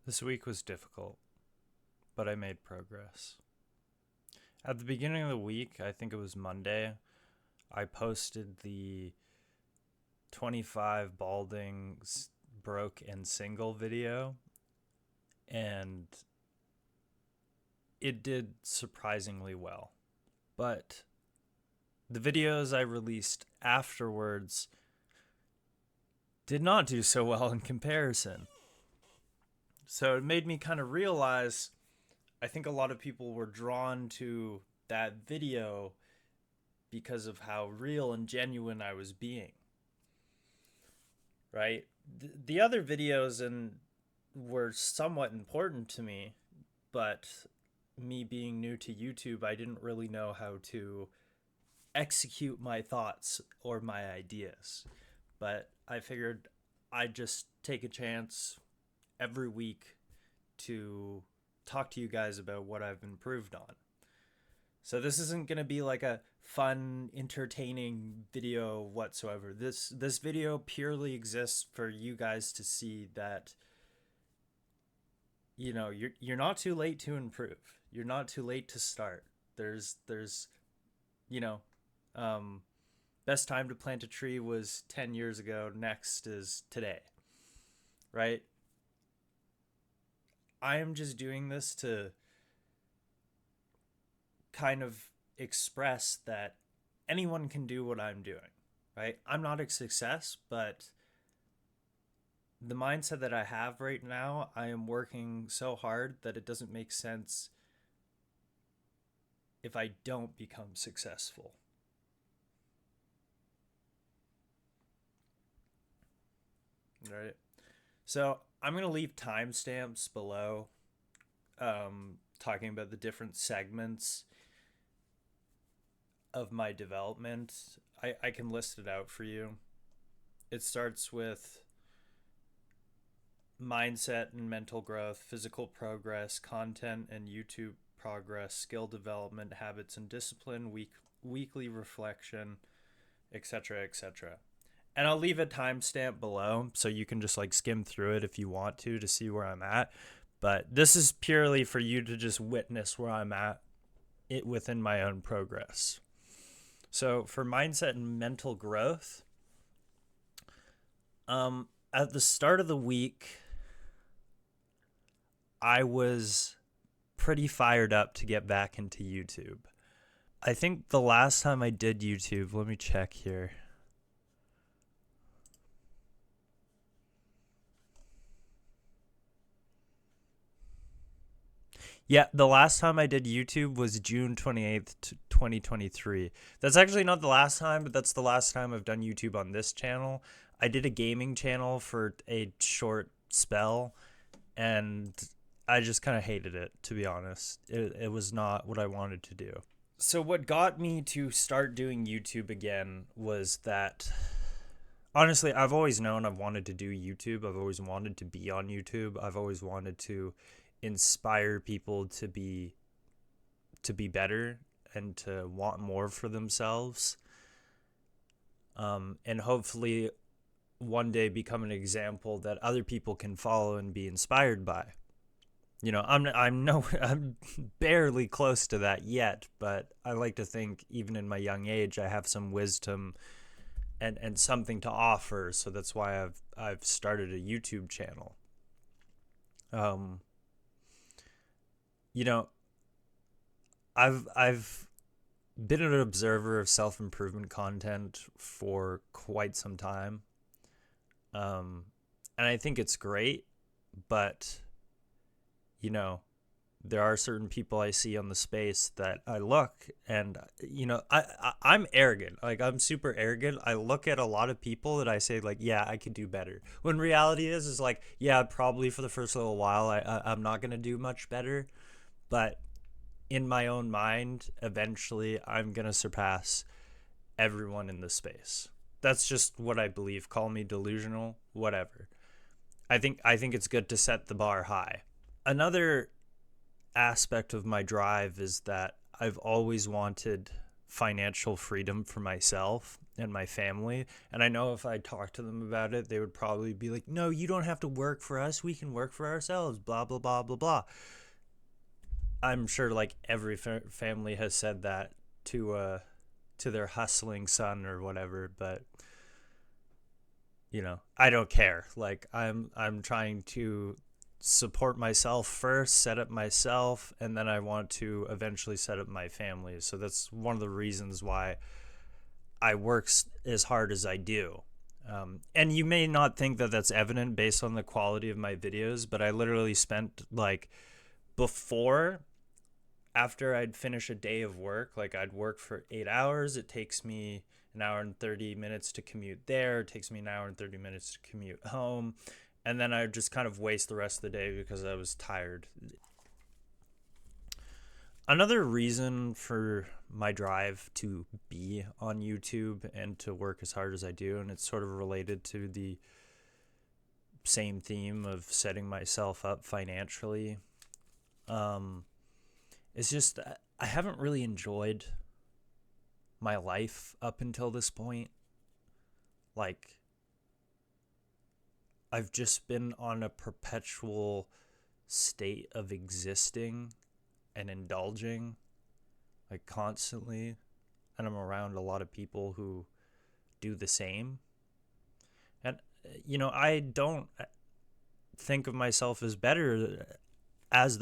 This week was difficult, but I made progress. At the beginning of the week, I think it was Monday, I posted the 25 balding broke and single video, and it did surprisingly well. But the videos I released afterwards did not do so well in comparison. So it made me kind of realize I think a lot of people were drawn to that video because of how real and genuine I was being, right? The other videos were somewhat important to me, but me being new to YouTube, I didn't really know how to execute my thoughts or my ideas. But I figured I'd just take a chance every week to talk to you guys about what I've improved on. So this isn't going to be like a fun, entertaining video whatsoever. This video purely exists for you guys to see that you're not too late to improve. You're not too late to start. There's you know, um best time to plant a tree was 10 years ago. Next is today, right? I am just doing this to kind of express that anyone can do what I'm doing, right? I'm not a success, but the mindset that I have right now, I am working so hard that it doesn't make sense if I don't become successful. Right? So I'm going to leave timestamps below, talking about the different segments of my development. I can list it out for you. It starts with mindset and mental growth, physical progress, content and YouTube progress, skill development, habits and discipline, weekly reflection, etc., etc. And I'll leave a timestamp below so you can just like skim through it if you want to see where I'm at. But this is purely for you to just witness where I'm at it within my own progress. So for mindset and mental growth, at the start of the week, I was pretty fired up to get back into YouTube. I think the last time I did YouTube, let me check here. Yeah, the last time I did YouTube was June 28th, 2023. That's actually not the last time, but that's the last time I've done YouTube on this channel. I did a gaming channel for a short spell, and I just kind of hated it, to be honest. It was not what I wanted to do. So, what got me to start doing YouTube again was that, honestly, I've always known I've wanted to do YouTube. I've always wanted to be on YouTube. I've always wanted to inspire people to be better and to want more for themselves, and hopefully one day become an example that other people can follow and be inspired by. I'm barely close to that yet, but I like to think even in my young age I have some wisdom and something to offer, so that's why I've started a YouTube channel. um you know I've been an observer of self-improvement content for quite some time, and I think it's great, but you know, there are certain people I see on the space that I look and I'm arrogant. Like, I'm super arrogant. I look at a lot of people that I say like, yeah, I could do better. When reality is like, yeah, probably for the first little while I'm not gonna do much better, but in my own mind, eventually I'm gonna surpass everyone in the space. That's just what I believe. Call me delusional, whatever. I think it's good to set the bar high. Another aspect of my drive is that I've always wanted financial freedom for myself and my family. And I know if I talked to them about it, they would probably be like, no, you don't have to work for us. We can work for ourselves, blah, blah, blah, blah, blah. I'm sure like every family has said that to their hustling son or whatever, but I don't care. Like I'm trying to support myself first, set up myself, and then I want to eventually set up my family. So that's one of the reasons why I work as hard as I do. And you may not think that that's evident based on the quality of my videos, but I literally spent like after I'd finish a day of work, like I'd work for 8 hours. It takes me an hour and 30 minutes to commute there. It takes me an hour and 30 minutes to commute home. And then I would just kind of waste the rest of the day because I was tired. Another reason for my drive to be on YouTube and to work as hard as I do, and it's sort of related to the same theme of setting myself up financially, it's just I haven't really enjoyed my life up until this point. Like, I've just been on a perpetual state of existing and indulging, like constantly. And I'm around a lot of people who do the same. And, I don't think of myself as better as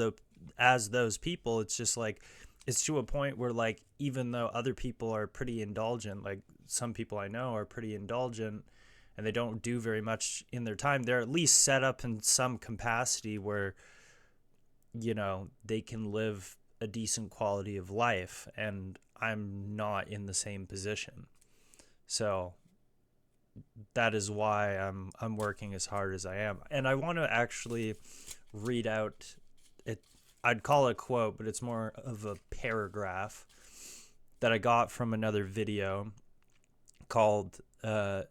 those people. It's just like, it's to a point where like, even though other people are pretty indulgent, like some people I know are pretty indulgent and they don't do very much in their time, they're at least set up in some capacity where, they can live a decent quality of life, and I'm not in the same position. So that is why I'm working as hard as I am. And I want to actually read out it. I'd call it a quote, but it's more of a paragraph that I got from another video called, it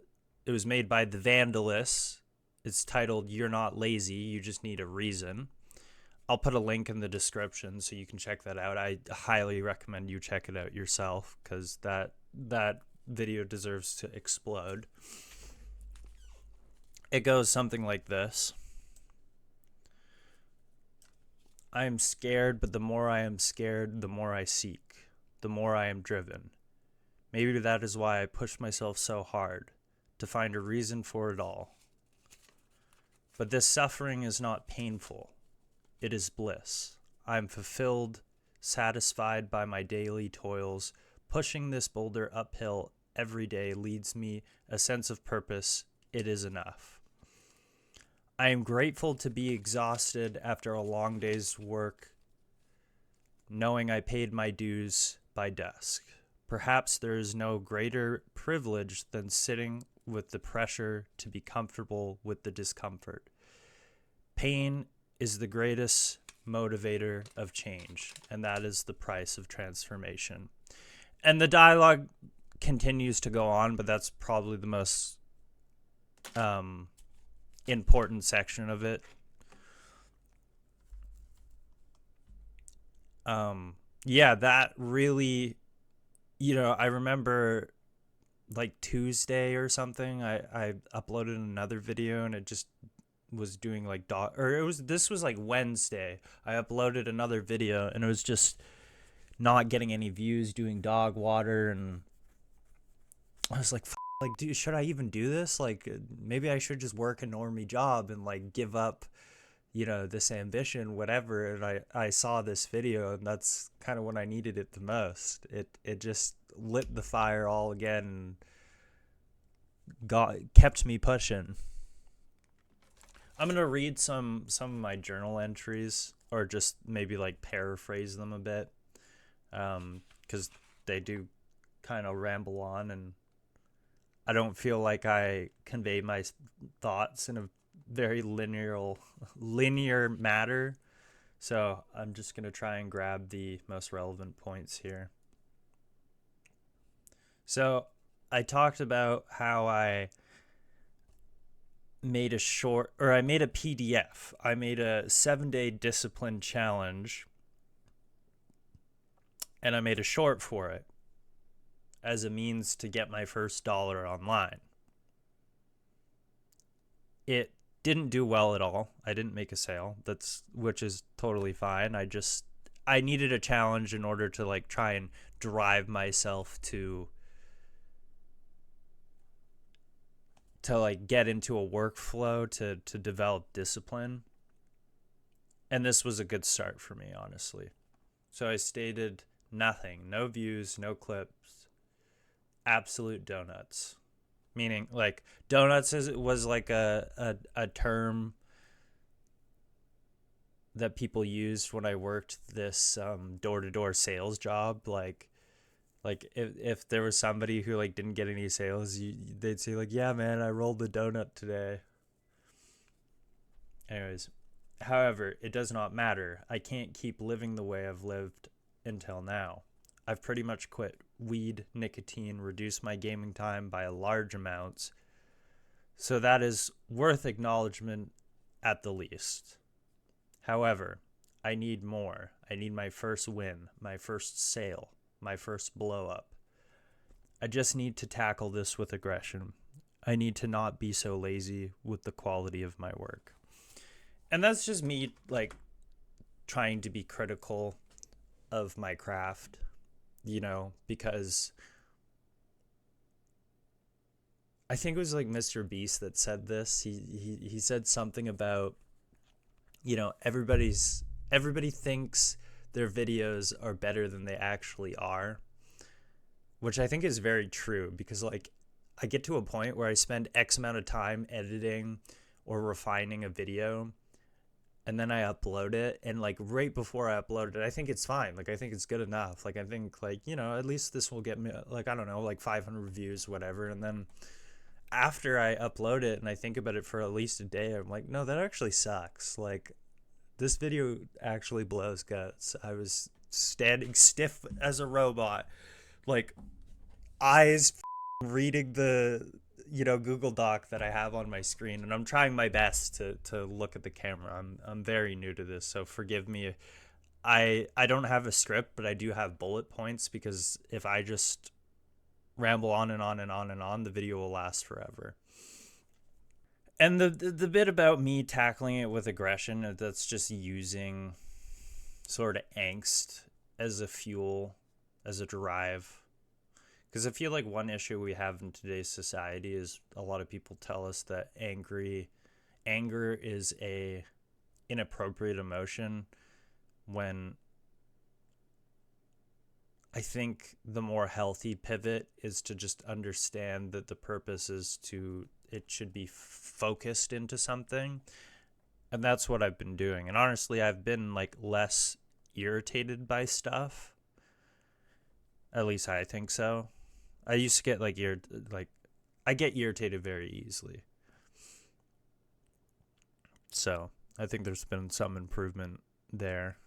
was made by The Vandalists. It's titled, "You're Not Lazy, You Just Need a Reason." I'll put a link in the description so you can check that out. I highly recommend you check it out yourself because that video deserves to explode. It goes something like this. I am scared, but the more I am scared, the more I seek, the more I am driven. Maybe that is why I push myself so hard, to find a reason for it all. But this suffering is not painful. It is bliss. I am fulfilled, satisfied by my daily toils. Pushing this boulder uphill every day leads me a sense of purpose. It is enough. I am grateful to be exhausted after a long day's work, knowing I paid my dues by dusk. Perhaps there is no greater privilege than sitting with the pressure to be comfortable with the discomfort. Pain is the greatest motivator of change, and that is the price of transformation. And the dialogue continues to go on, but that's probably the most important section of it. That really, I remember like Tuesday or something, I uploaded another video and it just was doing like this was like Wednesday. I uploaded another video and it was just not getting any views, doing dog water, and I was like, dude, should I even do this? Like, maybe I should just work a normie job and like give up, this ambition, whatever. And I saw this video, and that's kind of when I needed it the most. It just lit the fire all again and kept me pushing. I'm going to read some of my journal entries, or just maybe like paraphrase them a bit, because they do kind of ramble on, and I don't feel like I convey my thoughts in a very linear matter. So I'm just going to try and grab the most relevant points here. So I talked about how I made a PDF. I made a 7-day discipline challenge, and I made a short for it. as a means to get my first dollar online. It didn't do well at all. I didn't make a sale. Which is totally fine. I needed a challenge in order to like try and drive myself to like get into a workflow to develop discipline. And this was a good start for me, honestly. So I stated nothing, no views, no clips, absolute donuts. Meaning like donuts was like a term that people used when I worked this door-to-door sales job. Like if there was somebody who like didn't get any sales, they'd say like, yeah man, I rolled the donut today. Anyways, however, it does not matter. I can't keep living the way I've lived until now. I've pretty much quit weed, nicotine, reduced my gaming time by large amounts. So that is worth acknowledgement at the least. However, I need more. I need my first win, my first sale, my first blow up. I just need to tackle this with aggression. I need to not be so lazy with the quality of my work. And that's just me like trying to be critical of my craft, because I think it was like Mr. Beast that said this. He said something about, everybody thinks their videos are better than they actually are, which I think is very true, because like I get to a point where I spend X amount of time editing or refining a video, and then I upload it, and like right before I upload it, I think it's fine. Like I think it's good enough. Like I think like, at least this will get me like, I don't know, like 500 views, whatever. And then after I upload it and I think about it for at least a day, I'm like, no, that actually sucks. Like this video actually blows guts. I was standing stiff as a robot, like eyes reading the Google Doc that I have on my screen, and I'm trying my best to look at the camera. I'm very new to this, so forgive me. I don't have a script, but I do have bullet points, because if I just ramble on and on and on and on, the video will last forever. And the bit about me tackling it with aggression, that's just using sort of angst as a fuel, as a drive. Because I feel like one issue we have in today's society is a lot of people tell us that anger is a inappropriate emotion, when I think the more healthy pivot is to just understand that the purpose is it should be focused into something. And that's what I've been doing. And honestly, I've been like less irritated by stuff. At least I think so. I used to get I get irritated very easily. So I think there's been some improvement there.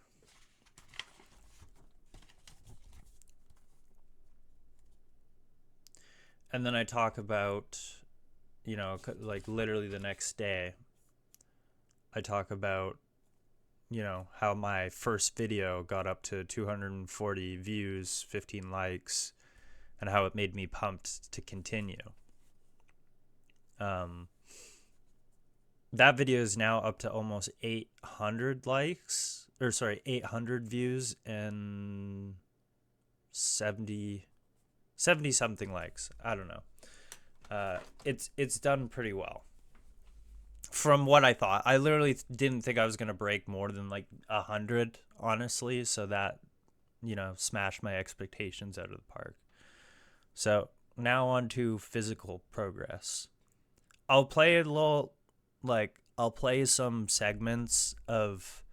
And then I talk about, like literally the next day, I talk about, how my first video got up to 240 views, 15 likes, and how it made me pumped to continue. That video is now up to almost 800 likes, 800 views and 70 something likes. I don't know. It's done pretty well from what I thought. I literally didn't think I was gonna break more than like 100, honestly. So that, smashed my expectations out of the park. So now on to physical progress. I'll play some segments of,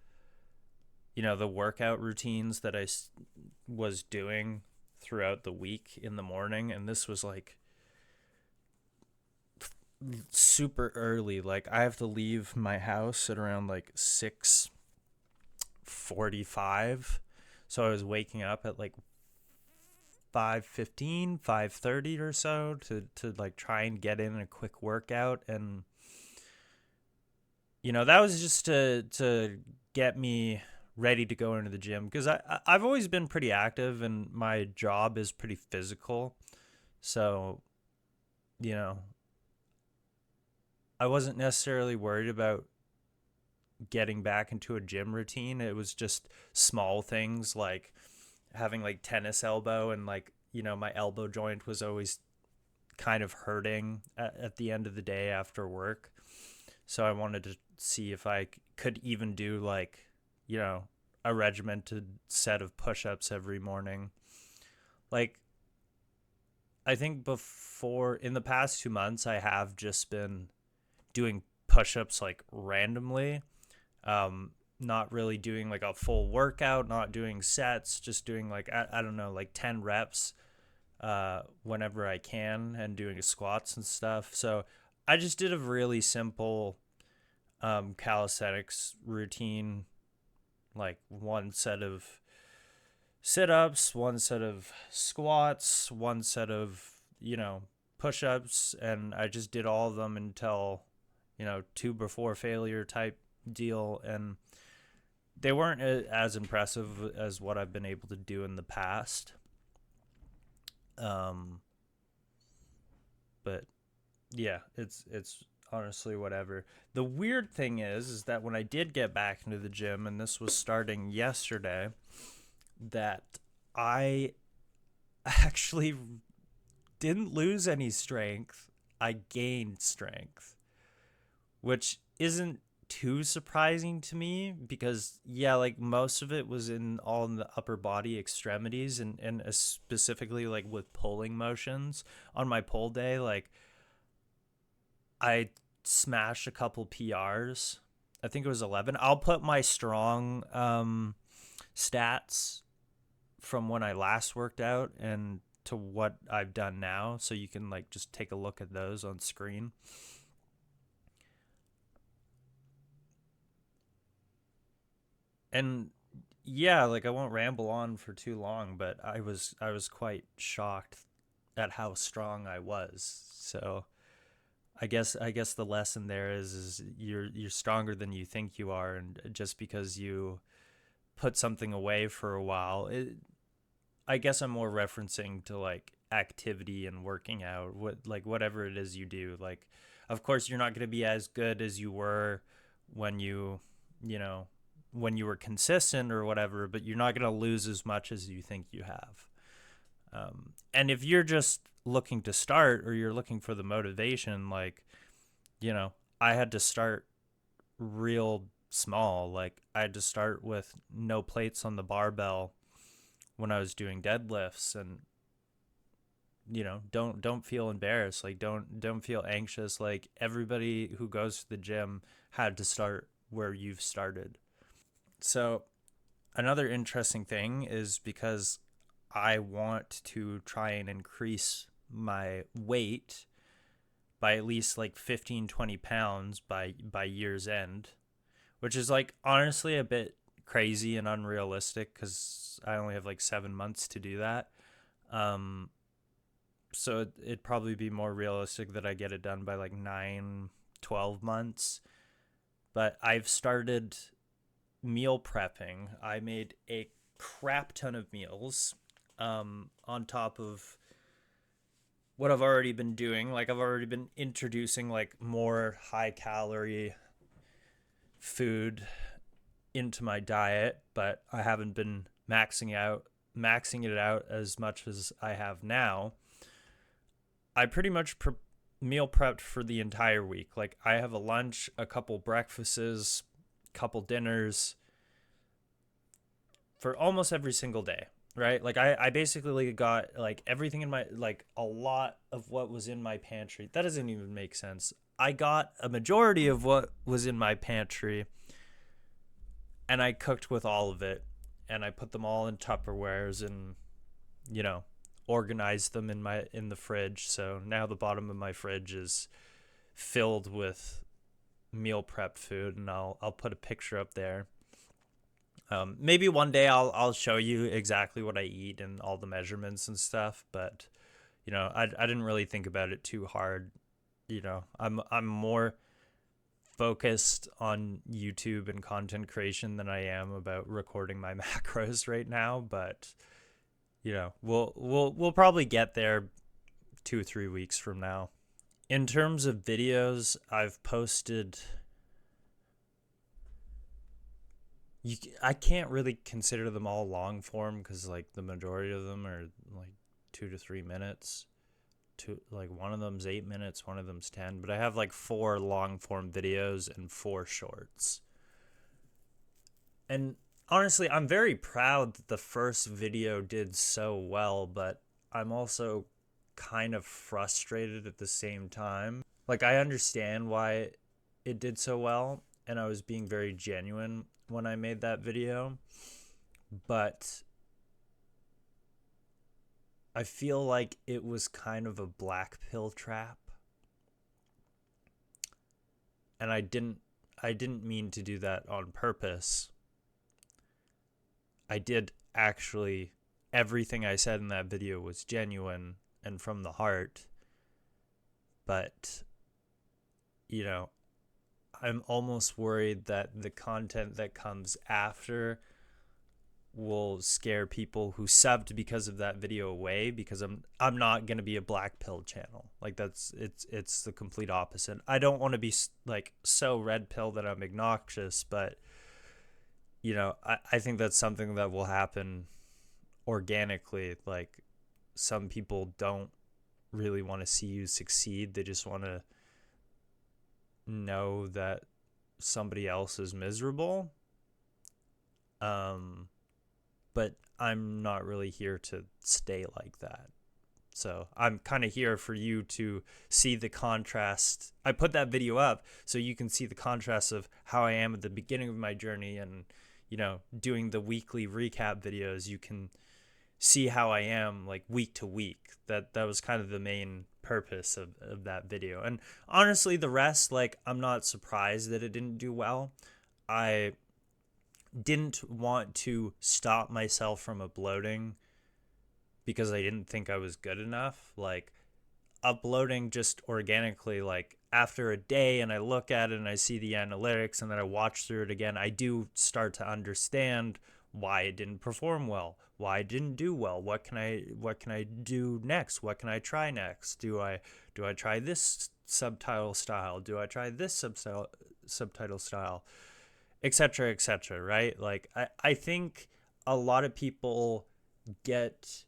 the workout routines that I was doing throughout the week in the morning. And this was like super early. Like I have to leave my house at around like 6:45. So I was waking up at like 5:15, 5:30 or so to like try and get in a quick workout. And that was just to get me ready to go into the gym, because I've always been pretty active and my job is pretty physical. So, you know, I wasn't necessarily worried about getting back into a gym routine. It was just small things like having like tennis elbow, and like, my elbow joint was always kind of hurting at the end of the day after work. So I wanted to see if I could even do like, a regimented set of push-ups every morning. Like, I think before, in the past 2 months, I have just been doing push-ups like randomly. Not really doing like a full workout, not doing sets, just doing like, I don't know, like 10 reps whenever I can, and doing squats and stuff. So I just did a really simple calisthenics routine, like one set of sit-ups, one set of squats, one set of, push-ups, and I just did all of them until, two before failure type deal. And they weren't as impressive as what I've been able to do in the past. But yeah, it's honestly whatever. The weird thing is that when I did get back into the gym, and this was starting yesterday, that I actually didn't lose any strength. I gained strength, which isn't too surprising to me, because yeah, like most of it was all in the upper body extremities, and specifically like with pulling motions. On my pull day, like I smashed a couple PRs. I think it was 11. I'll put my strong stats from when I last worked out and to what I've done now, so you can like just take a look at those on screen. And yeah, like I won't ramble on for too long, but I was quite shocked at how strong I was. So I guess the lesson there is you're stronger than you think you are, and just because you put something away for a while, I guess I'm more referencing to like activity and working out, whatever it is you do. Like, of course, you're not going to be as good as you were when you know, when you were consistent or whatever, but you're not going to lose as much as you think you have. And if you're just looking to start, or you're looking for the motivation, like, I had to start real small. Like, I had to start with no plates on the barbell when I was doing deadlifts. And don't feel embarrassed. Like, don't feel anxious. Like, everybody who goes to the gym had to start where you've started. So another interesting thing is, because I want to try and increase my weight by at least like 15, 20 pounds by year's end, which is like honestly a bit crazy and unrealistic, because I only have like 7 months to do that. So it'd probably be more realistic that I get it done by like 9, 12 months. But I've started meal prepping. I made a crap ton of meals on top of what I've already been doing. Like, I've already been introducing like more high calorie food into my diet, but I haven't been maxing it out as much as I have now. I pretty much meal prepped for the entire week. Like, I have a lunch, a couple breakfasts, couple dinners for almost every single day, right? Like, I basically got like everything in my, like a lot of what was in my pantry. That doesn't even make sense. I got a majority of what was in my pantry, and I cooked with all of it, and I put them all in Tupperwares, and you know, organized them in the fridge. So now the bottom of my fridge is filled with meal prep food, and I'll put a picture up there. Maybe one day I'll show you exactly what I eat and all the measurements and stuff, but I didn't really think about it too hard. I'm more focused on YouTube and content creation than I am about recording my macros right now, but we'll probably get there 2 or 3 weeks from now. In terms of videos, I've posted I can't really consider them all long form because like the majority of them are like 2 to 3 minutes. Like one of them's 8 minutes, one of them's 10, but I have like 4 long form videos and 4 shorts. And honestly, I'm very proud that the first video did so well, but I'm also kind of frustrated at the same time. Like I understand why it did so well, and I was being very genuine when I made that video, but I feel like it was kind of a black pill trap. And I didn't mean to do that on purpose. I did actually, everything I said in that video was genuine and from the heart. But I'm almost worried that the content that comes after will scare people who subbed because of that video away, because I'm not going to be a black pill channel. Like it's the complete opposite. I don't want to be like so red pill that I'm obnoxious, but I think that's something that will happen organically. Like some people don't really want to see you succeed. They just want to know that somebody else is miserable. But I'm not really here to stay like that. So I'm kind of here for you to see the contrast. I put that video up so you can see the contrast of how I am at the beginning of my journey, and doing the weekly recap videos, you can see how I am like week to week. That was kind of the main purpose of that video. And honestly, the rest, like, I'm not surprised that it didn't do well. I didn't want to stop myself from uploading because I didn't think I was good enough. Like uploading just organically, like after a day and I look at it and I see the analytics and then I watch through it again, I do start to understand why it didn't perform well, why it didn't do well, what can I do next, what can I try next, do I try this subtitle style, do I try this subtitle style, etc., etc., right? Like I think a lot of people get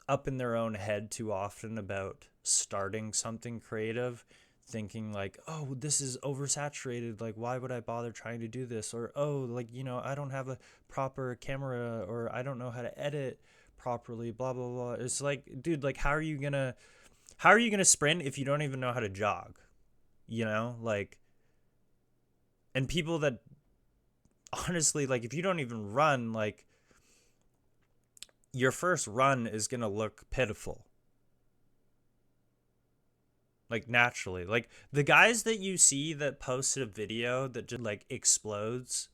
up in their own head too often about starting something creative, thinking like, oh, this is oversaturated, like why would I bother trying to do this, or oh, like I don't have a proper camera, or I don't know how to edit properly, blah blah blah. It's like, dude, like how are you gonna sprint if you don't even know how to jog? Like, and people that honestly, like, if you don't even run, like, your first run is going to look pitiful. Like, naturally. Like, the guys that you see that posted a video that just, like, explodes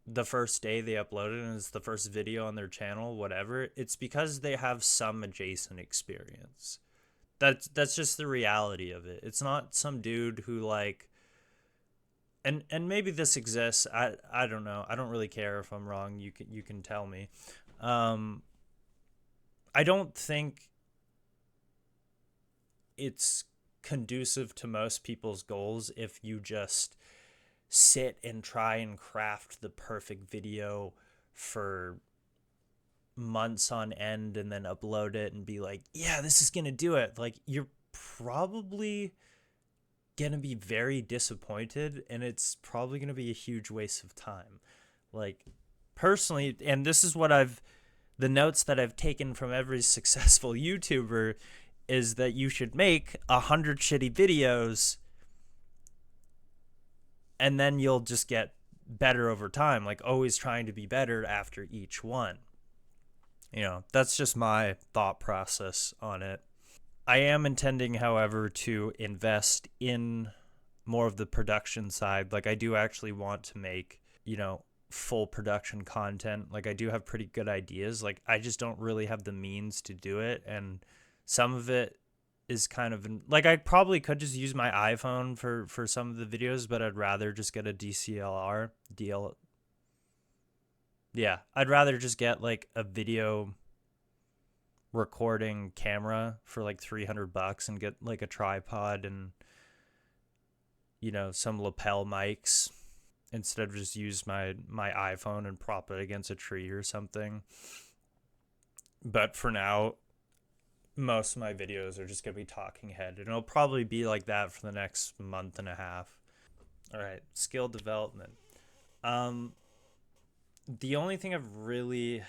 the first day they uploaded and it's the first video on their channel, whatever, it's because they have some adjacent experience. That's just the reality of it. It's not some dude who, like, and maybe this exists. I don't know. I don't really care if I'm wrong. You can tell me. I don't think it's conducive to most people's goals if you just sit and try and craft the perfect video for months on end and then upload it and be like, yeah, this is gonna do it. Like, you're probably gonna be very disappointed, and it's probably gonna be a huge waste of time. Like, personally, and this is what the notes that I've taken from every successful YouTuber is that you should make 100 shitty videos and then you'll just get better over time, like always trying to be better after each one. That's just my thought process on it. I am intending, however, to invest in more of the production side. Like, I do actually want to make, full production content. Like, I do have pretty good ideas. Like, I just don't really have the means to do it. And some of it is kind of like, I probably could just use my iPhone for some of the videos, but I'd rather just get a DCLR DL. Yeah, I'd rather just get like a video recording camera for like $300 and get like a tripod and, you know, some lapel mics instead of just use my iPhone and prop it against a tree or something. But for now, most of my videos are just going to be talking head, and it'll probably be like that for the next month and a half. All right, skill development. The only thing I've really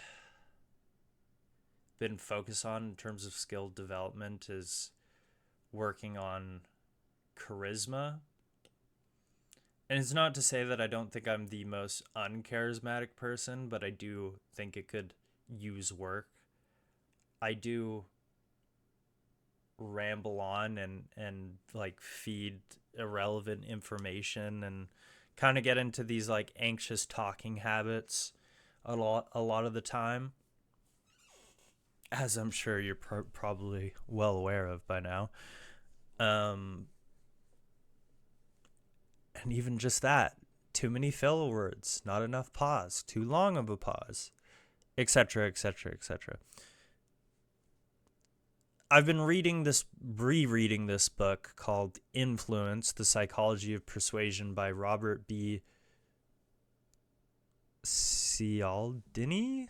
been focused on in terms of skill development is working on charisma. And it's not to say that I don't think I'm the most uncharismatic person, but I do think it could use work. I do ramble on and like feed irrelevant information and kind of get into these like anxious talking habits a lot of the time, as I'm sure you're probably well aware of by now. And even just that, too many filler words, not enough pause, too long of a pause, etc., etc., etc. I've been rereading this book called Influence, The Psychology of Persuasion by Robert B. Cialdini?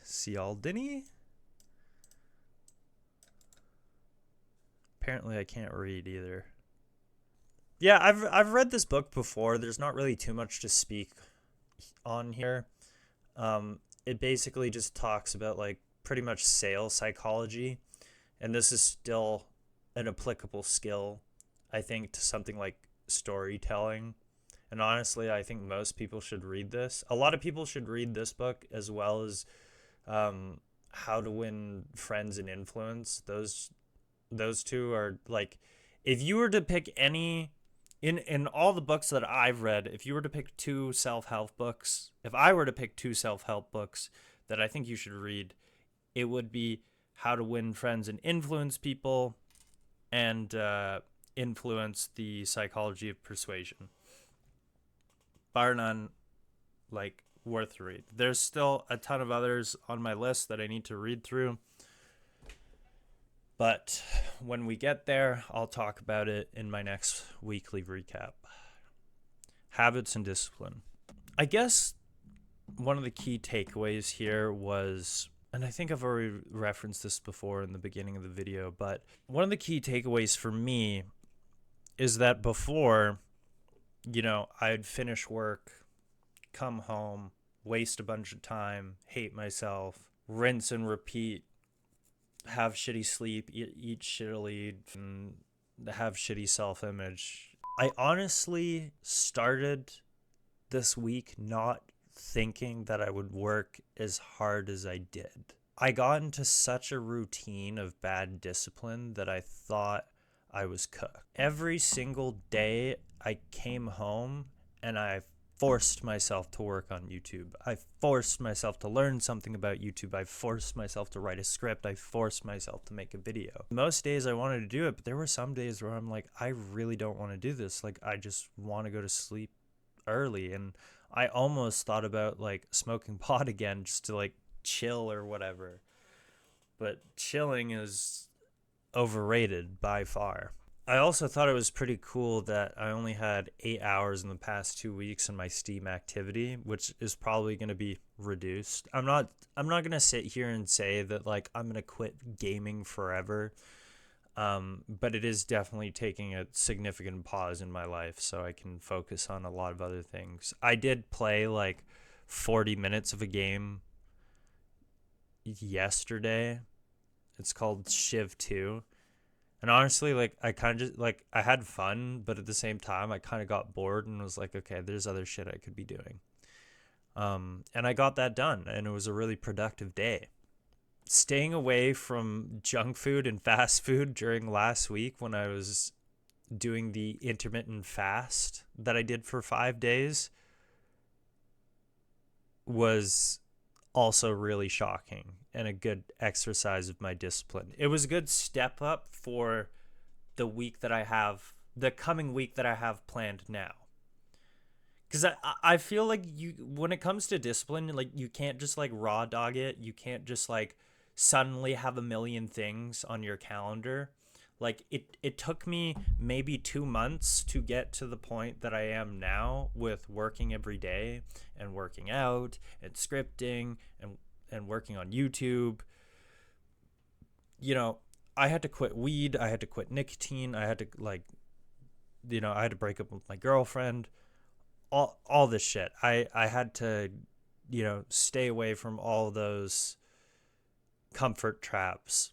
Apparently I can't read either. Yeah, I've read this book before. There's not really too much to speak on here. It basically just talks about like pretty much sales psychology, and this is still an applicable skill, I think, to something like storytelling. And honestly, I think most people should read this. A lot of people should read this book, as well as How to Win Friends and Influence. Those two are like, if you were to pick any in all the books that I've read, if you were to pick two self-help books, if I were to pick two self-help books that I think you should read, it would be How to Win Friends and Influence People and Influence, The Psychology of Persuasion. Bar none, like, worth the read. There's still a ton of others on my list that I need to read through, but when we get there, I'll talk about it in my next weekly recap. Habits and discipline. I guess one of the key takeaways here was, and I think I've already referenced this before in the beginning of the video, but one of the key takeaways for me is that before, you know, I'd finish work, come home, waste a bunch of time, hate myself, rinse and repeat, have shitty sleep, eat shittily, and have shitty self-image. I honestly started this week not thinking that I would work as hard as I did. I got into such a routine of bad discipline that I thought I was cooked. Every single day I came home and I forced myself to work on YouTube. I forced myself to learn something about YouTube. I forced myself to write a script. I forced myself to make a video. Most days I wanted to do it, but there were some days where I'm like, I really don't want to do this. Like, I just want to go to sleep early. And I almost thought about like smoking pot again just to like chill or whatever. But chilling is overrated by far. I also thought it was pretty cool that I only had 8 hours in the past 2 weeks in my Steam activity, which is probably going to be reduced. I'm not going to sit here and say that like I'm going to quit gaming forever. But it is definitely taking a significant pause in my life so I can focus on a lot of other things. I did play like 40 minutes of a game yesterday. It's called Shiv 2. And honestly, like, I kind of just, like, I had fun, but at the same time, I kind of got bored and was like, okay, there's other shit I could be doing. And I got that done, and it was a really productive day. Staying away from junk food and fast food during last week when I was doing the intermittent fast that I did for 5 days was also really shocking and a good exercise of my discipline. It was a good step up for the coming week that I have planned now. Because I feel like when it comes to discipline, like you can't just like raw dog it. You can't just like suddenly have a million things on your calendar. Like it took me maybe 2 months to get to the point that I am now with working every day and working out and scripting and working on YouTube. You know, I had to quit weed. I had to quit nicotine. I had to I had to break up with my girlfriend. All this shit. I had to, stay away from all those comfort traps.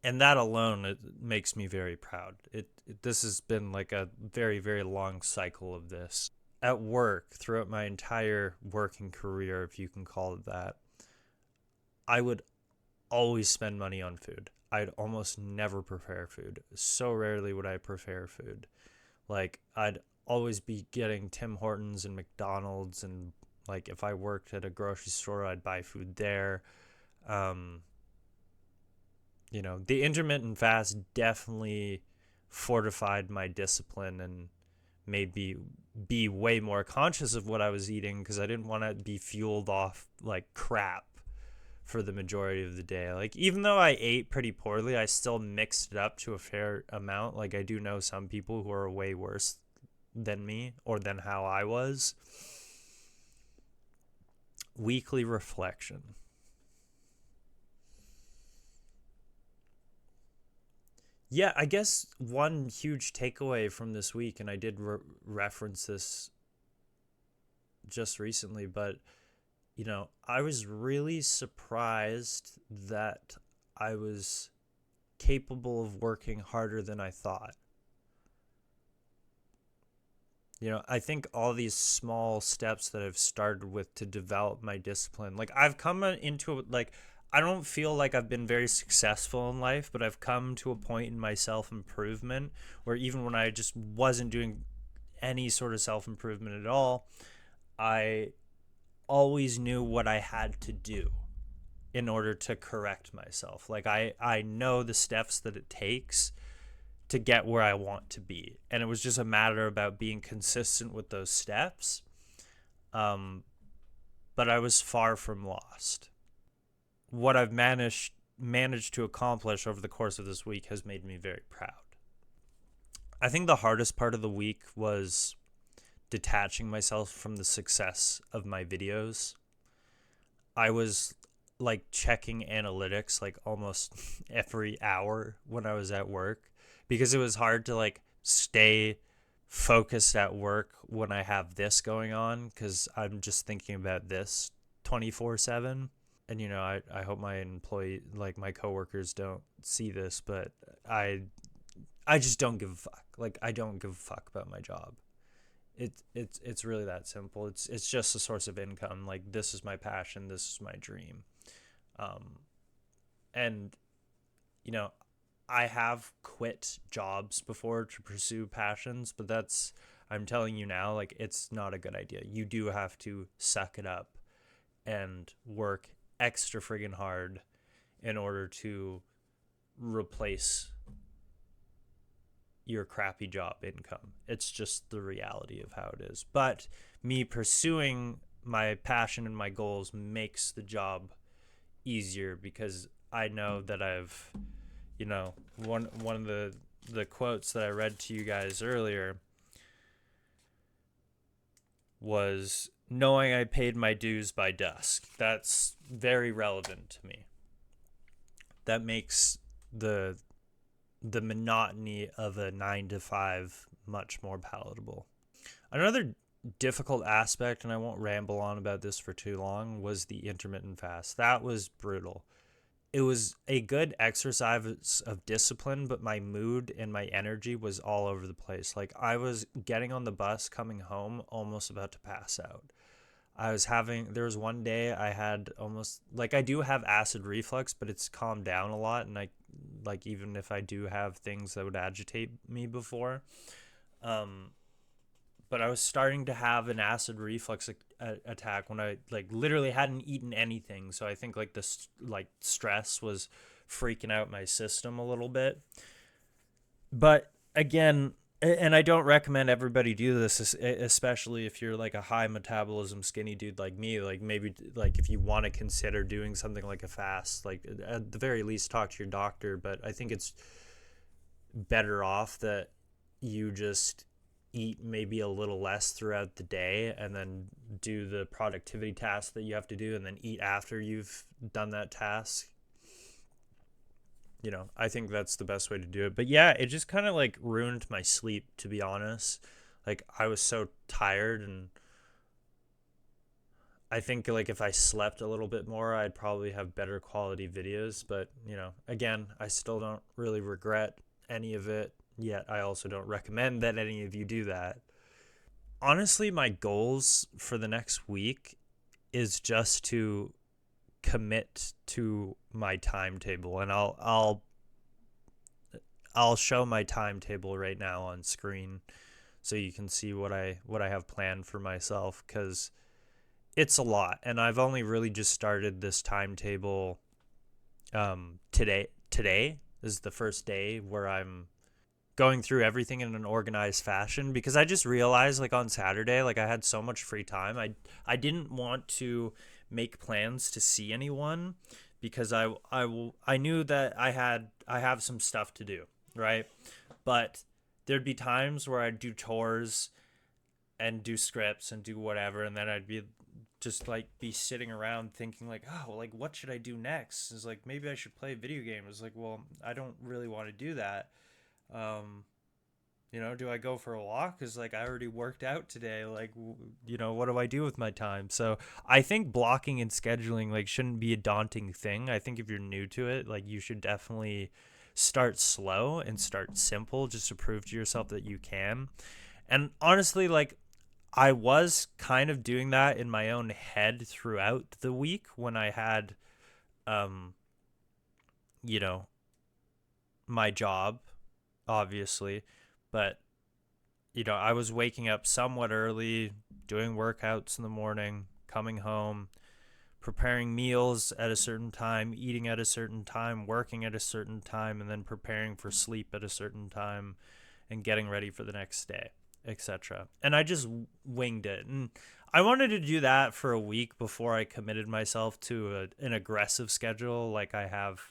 And that alone, it makes me very proud. This has been like a very, very long cycle of this. At work, throughout my entire working career, if you can call it that, I would always spend money on food. I'd almost never prepare food. So rarely would I prepare food. Like, I'd always be getting Tim Hortons and McDonald's, and like if I worked at a grocery store, I'd buy food there. The intermittent fast definitely fortified my discipline and made me be way more conscious of what I was eating, because I didn't want to be fueled off like crap for the majority of the day. Like, even though I ate pretty poorly, I still mixed it up to a fair amount. Like, I do know some people who are way worse than me, or than how I was. Weekly reflection. Yeah, I guess one huge takeaway from this week, and I did reference this just recently, but I was really surprised that I was capable of working harder than I thought. I think all these small steps that I've started with to develop my discipline, like I've come into like, I don't feel like I've been very successful in life, but I've come to a point in my self-improvement where even when I just wasn't doing any sort of self-improvement at all, I always knew what I had to do in order to correct myself. Like I know the steps that it takes to get where I want to be. And it was just a matter about being consistent with those steps. But I was far from lost. What I've managed to accomplish over the course of this week has made me very proud. I think the hardest part of the week was detaching myself from the success of my videos. I was like checking analytics like almost every hour when I was at work, because it was hard to like stay focused at work when I have this going on, because I'm just thinking about this 24/7. And I hope my my coworkers don't see this, but I just don't give a fuck. Like, I don't give a fuck about my job. It's really that simple. It's just a source of income. Like, this is my passion. This is my dream. And I have quit jobs before to pursue passions, but I'm telling you now, like, it's not a good idea. You do have to suck it up and work extra friggin' hard in order to replace your crappy job income. It's just the reality of how it is. But me pursuing my passion and my goals makes the job easier, because I know that I've, one of the quotes that I read to you guys earlier was, knowing I paid my dues by dusk. That's very relevant to me. That makes the monotony of a 9 to 5 much more palatable. Another difficult aspect, and I won't ramble on about this for too long, was the intermittent fast. That was brutal. It was a good exercise of discipline, but my mood and my energy was all over the place. Like, I was getting on the bus coming home almost about to pass out. There was one day I had almost, like, I do have acid reflux, but it's calmed down a lot. And even if I do have things that would agitate me before, but I was starting to have an acid reflux attack when I literally hadn't eaten anything. So I think this stress was freaking out my system a little bit. But again, and I don't recommend everybody do this, especially if you're like a high metabolism skinny dude like me. Like maybe like if you want to consider doing something like a fast, like at the very least talk to your doctor. But I think it's better off that you just eat maybe a little less throughout the day and then do the productivity task that you have to do and then eat after you've done that task. I think that's the best way to do it. But yeah, it just kind of like ruined my sleep, to be honest. Like I was so tired, and I think like if I slept a little bit more, I'd probably have better quality videos. But, again, I still don't really regret any of it. Yet I also don't recommend that any of you do that. Honestly, my goals for the next week is just to commit to my timetable, and I'll show my timetable right now on screen so you can see what I have planned for myself, cuz it's a lot, and I've only really just started this timetable today is the first day where I'm going through everything in an organized fashion, because I just realized like on Saturday, like I had so much free time. I didn't want to make plans to see anyone because I knew that I have some stuff to do, right? But there'd be times where I'd do chores and do scripts and do whatever, and then I'd be just like be sitting around thinking like, oh, like what should I do next? It's like maybe I should play a video game. It's like, well, I don't really want to do that. um do I go for a walk? Because like I already worked out today. Like, what do I do with my time? So I think blocking and scheduling like shouldn't be a daunting thing. I think if you're new to it, like you should definitely start slow and start simple just to prove to yourself that you can. And honestly, like I was kind of doing that in my own head throughout the week when I had, um, you know, my job, obviously. But I was waking up somewhat early, doing workouts in the morning, coming home, preparing meals at a certain time, eating at a certain time, working at a certain time, and then preparing for sleep at a certain time and getting ready for the next day, etc. And I just winged it. And I wanted to do that for a week before I committed myself to an aggressive schedule like I have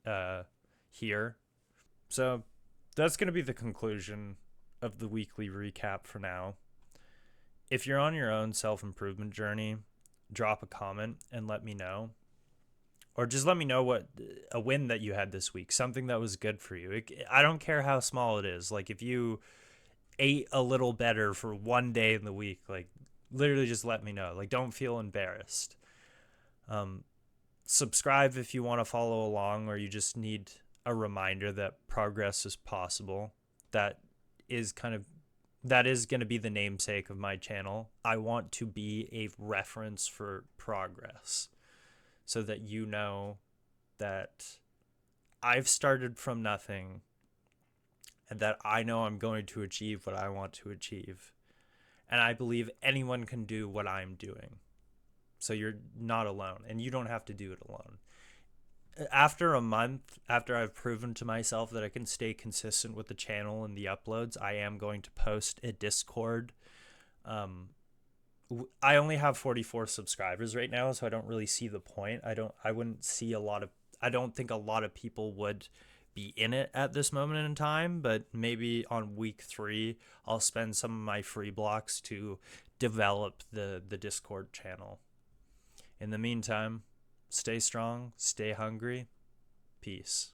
uh, here. So that's going to be the conclusion of the weekly recap for now. If you're on your own self improvement journey, drop a comment and let me know. Or just let me know what a win that you had this week, something that was good for you. I don't care how small it is. Like if you ate a little better for one day in the week, like literally just let me know. Like don't feel embarrassed. Um, Subscribe if you want to follow along, or you just need a reminder that progress is possible. That is kind of that is going to be the namesake of my channel. I want to be a reference for progress so that you know that I've started from nothing and that I know I'm going to achieve what I want to achieve. And I believe anyone can do what I'm doing. So you're not alone, and you don't have to do it alone. After a month, after I've proven to myself that I can stay consistent with the channel and the uploads, I am going to post a Discord. Um, I only have 44 subscribers right now, so I don't really see the point. I wouldn't see a lot of, I don't think a lot of people would be in it at this moment in time, but maybe on week 3, I'll spend some of my free blocks to develop the Discord channel. In the meantime, stay strong, stay hungry. Peace.